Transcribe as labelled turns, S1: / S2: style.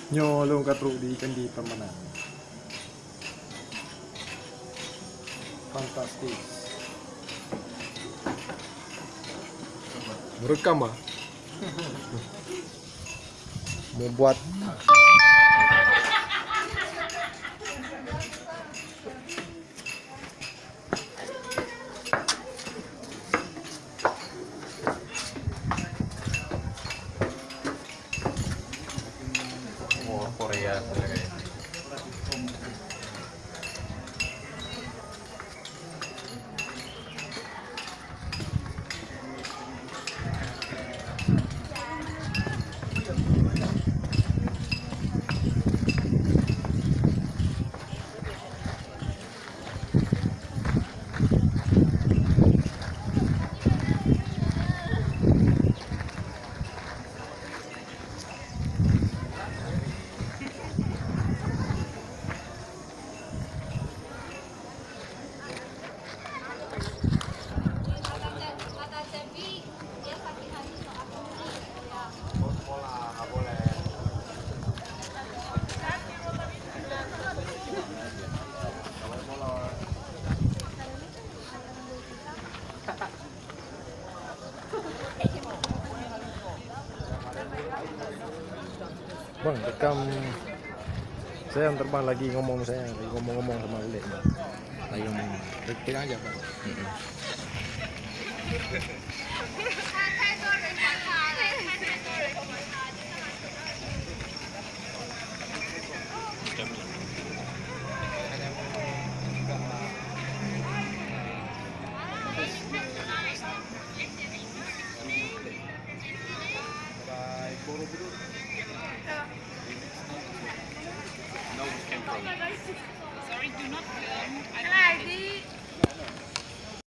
S1: Nyolong katru di Candi Prambanan. Fantastis. Merekam ah. Mau buat
S2: Korea talaga yun.
S1: Bang, rekam saya yang terbang lagi ngomong-ngomong sama Lek. Lagi ngomong. Pegang aja, Bang.
S3: Sorry, do not film.